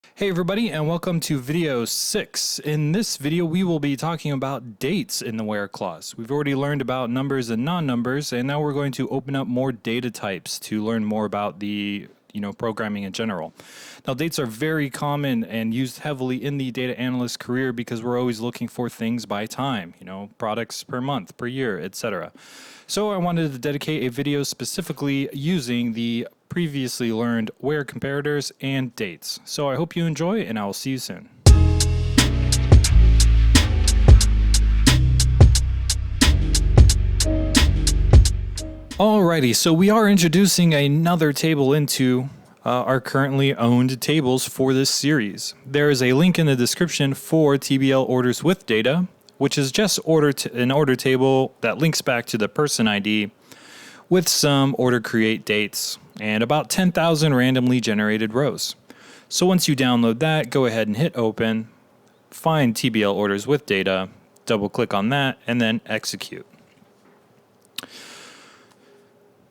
Hey everybody, and welcome to video 6. In this video we will be talking about dates in the where clause. We've already learned about numbers and non-numbers, and now we're going to open up more data types to learn more about the programming in general. Now, dates are very common and used heavily in the data analyst career because we're always looking for things by time, products per month, per year, etc. So I wanted to dedicate a video specifically using the previously learned where comparators and dates. So I hope you enjoy, and I will see you soon. Alrighty, so we are introducing another table into our currently owned tables for this series. There is a link in the description for tblOrders with data, which is just an order table that links back to the person ID with some order create dates and about 10,000 randomly generated rows. So once you download that, go ahead and hit open, find tblOrders with data, double click on that, and then execute.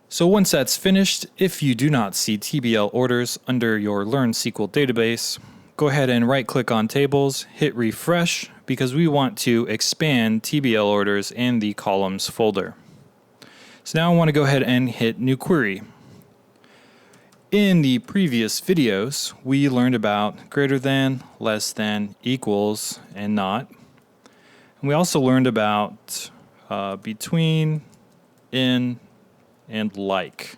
So once that's finished, if you do not see tblOrders under your Learn SQL database, go ahead and right click on tables, hit refresh, because we want to expand tblOrders in the columns folder. So now I want to go ahead and hit new query. In the previous videos, we learned about greater than, less than, equals, and not. And we also learned about between, in, and like.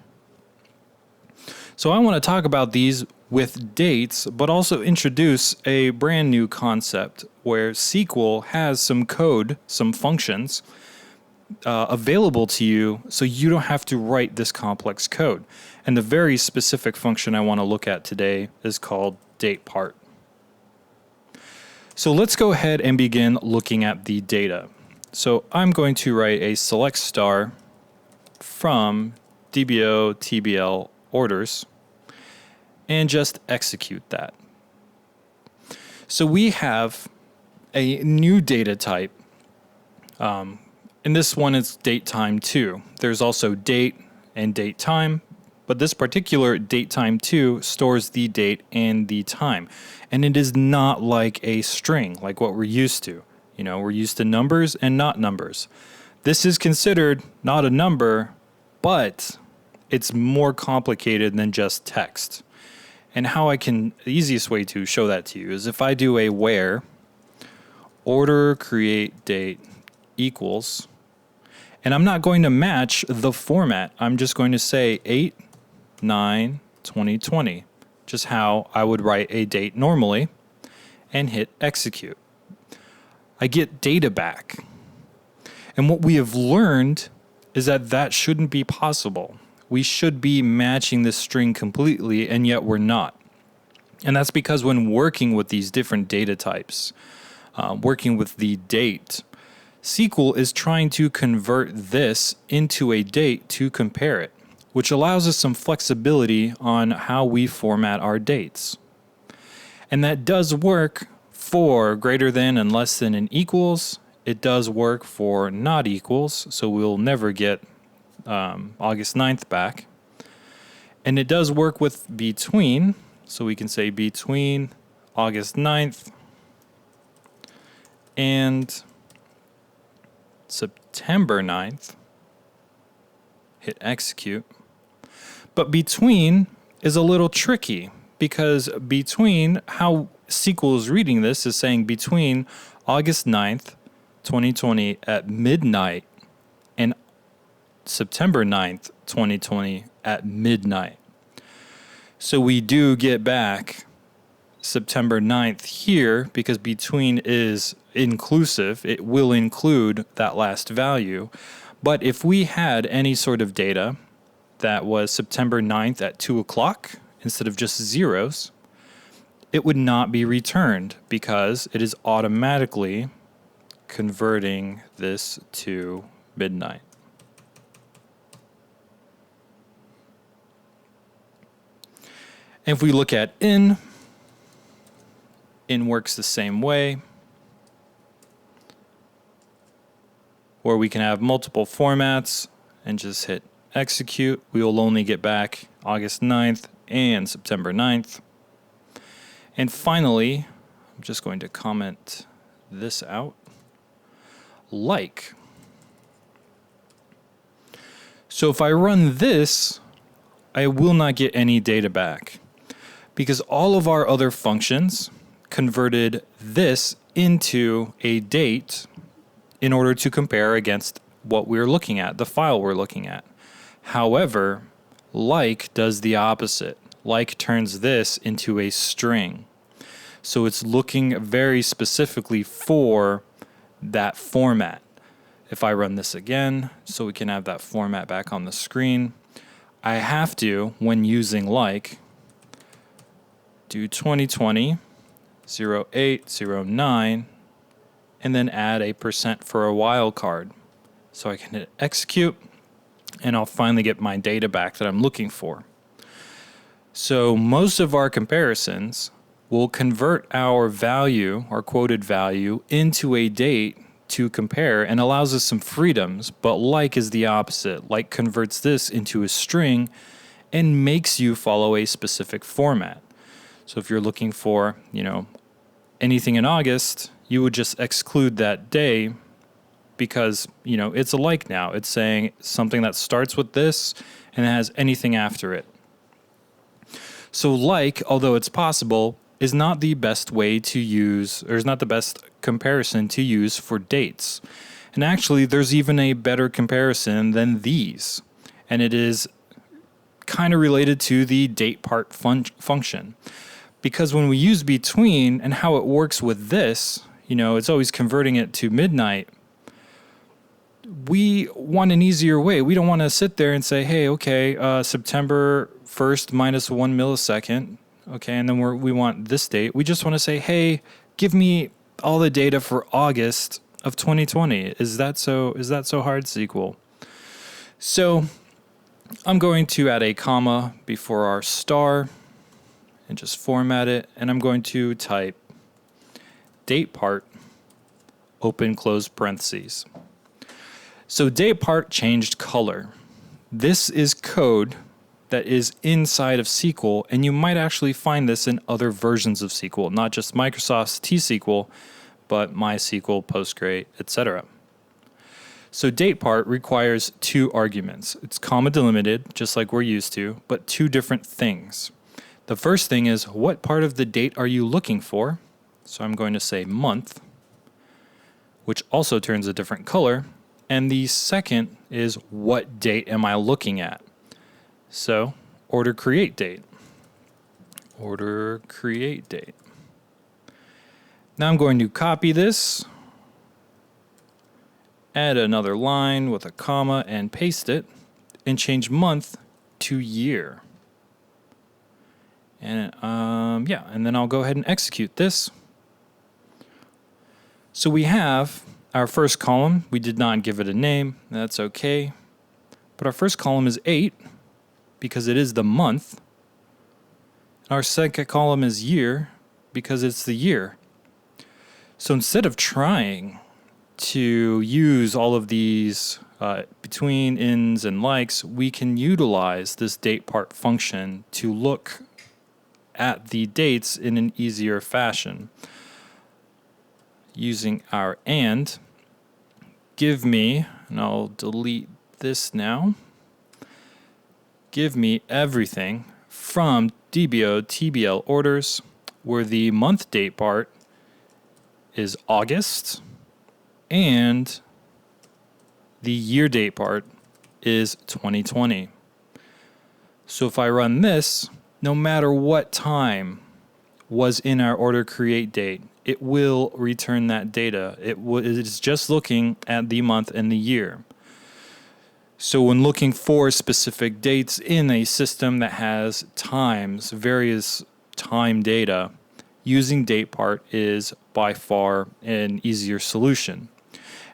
So I want to talk about these with dates, but also introduce a brand new concept where SQL has some code, some functions available to you, so you don't have to write this complex code. And the very specific function I want to look at today is called DATEPART. So let's go ahead and begin looking at the data. So I'm going to write a select star from DBO tblOrders and just execute that. So we have a new data type. In this one, it's date time 2. There's also date and date time, but this particular date time 2 stores the date and the time. And it is not like a string, like what we're used to. We're used to numbers and not numbers. This is considered not a number, but it's more complicated than just text. And the easiest way to show that to you is if I do a where order create date equals, and I'm not going to match the format. I'm just going to say 8/9/2020, just how I would write a date normally, and hit execute. I get data back. And what we have learned is that shouldn't be possible. We should be matching this string completely, and yet we're not. And that's because when working with these different data types, working with the date, SQL is trying to convert this into a date to compare it, which allows us some flexibility on how we format our dates. And that does work for greater than and less than and equals. It does work for not equals, so we'll never get August 9th back. And it does work with between, so we can say between August 9th and September 9th, hit execute. But between is a little tricky because between, how SQL is reading this is saying between August 9th, 2020 at midnight and September 9th, 2020 at midnight. So we do get back September 9th here because between is inclusive. It will include that last value. But if we had any sort of data that was September 9th at 2 o'clock instead of just zeros, it would not be returned because it is automatically converting this to midnight. And if we look at in works the same way, where we can have multiple formats and just hit execute. We will only get back August 9th and September 9th. And finally, I'm just going to comment this out, like. So if I run this, I will not get any data back because all of our other functions converted this into a date in order to compare against what we're looking at, the file we're looking at. However, like does the opposite. Like turns this into a string. So it's looking very specifically for that format. If I run this again, so we can have that format back on the screen, I have to, when using like, do 2020, 08, 09, and then add a % for a wildcard. So I can hit execute, and I'll finally get my data back that I'm looking for. So most of our comparisons will convert our value, our quoted value, into a date to compare and allows us some freedoms, but like is the opposite. Like converts this into a string and makes you follow a specific format. So if you're looking for, anything in August, you would just exclude that day because, it's a like now. It's saying something that starts with this and has anything after it. So like, although it's possible, is not the best way to use, or is not the best comparison to use for dates. And actually, there's even a better comparison than these. And it is kind of related to the DATEPART function. Because when we use between and how it works with this, it's always converting it to midnight. We want an easier way. We don't want to sit there and say, hey, okay, September 1st minus 1 millisecond. Okay, and then we want this date. We just want to say, hey, give me all the data for August of 2020. Is that so hard, SQL? So I'm going to add a comma before our star and just format it. And I'm going to type DATEPART, open, close parentheses. So DATEPART changed color. This is code that is inside of SQL, and you might actually find this in other versions of SQL, not just Microsoft's t-sql, but MySQL, Postgre, etc. So DATEPART requires 2 arguments. It's comma delimited, just like we're used to, but 2 different things. The first thing is, what part of the date are you looking for? So I'm going to say month, which also turns a different color. And the second is, what date am I looking at? So, order create date. Order create date. Now I'm going to copy this, add another line with a comma and paste it, and change month to year. And and then I'll go ahead and execute this. So we have our first column. We did not give it a name. That's okay. But our first column is 8. Because it is the month. Our second column is year because it's the year. So instead of trying to use all of these between, ins, and likes, we can utilize this DATEPART function to look at the dates in an easier fashion. Using our and, give me, and I'll delete this now, give me everything from tblOrders, where the month date part is August and the year date part is 2020. So if I run this, no matter what time was in our order create date, it will return that data. It is just looking at the month and the year. So when looking for specific dates in a system that has times, various time data, using DATEPART is by far an easier solution.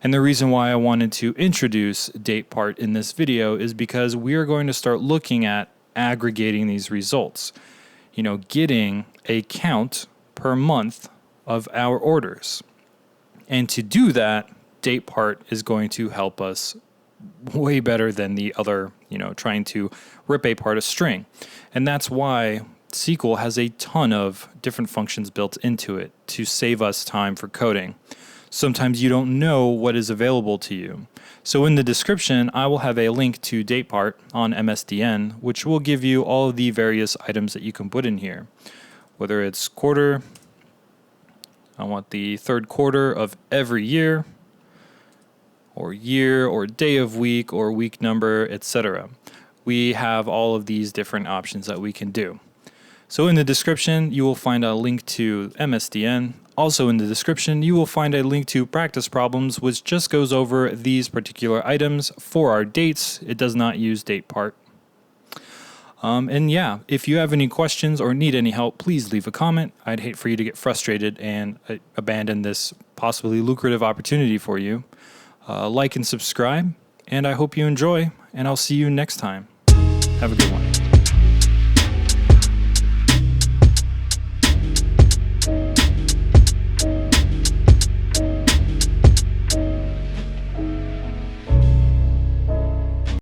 And the reason why I wanted to introduce DATEPART in this video is because we are going to start looking at aggregating these results. Getting a count per month of our orders. And to do that, DATEPART is going to help us way better than the other, trying to rip apart a string. And that's why DATEPART.SQL has a ton of different functions built into it to save us time for coding. Sometimes you don't know what is available to you. So in the description, I will have a link to DATEPART on MSDN, which will give you all of the various items that you can put in here. Whether it's quarter, I want the third quarter of every year, or day of week, or week number, etc. We have all of these different options that we can do. So in the description, you will find a link to MSDN. Also in the description, you will find a link to practice problems, which just goes over these particular items for our dates. It does not use DATEPART. And yeah, if you have any questions or need any help, please leave a comment. I'd hate for you to get frustrated and abandon this possibly lucrative opportunity for you. Like and subscribe, and I hope you enjoy, and I'll see you next time. Have a good one.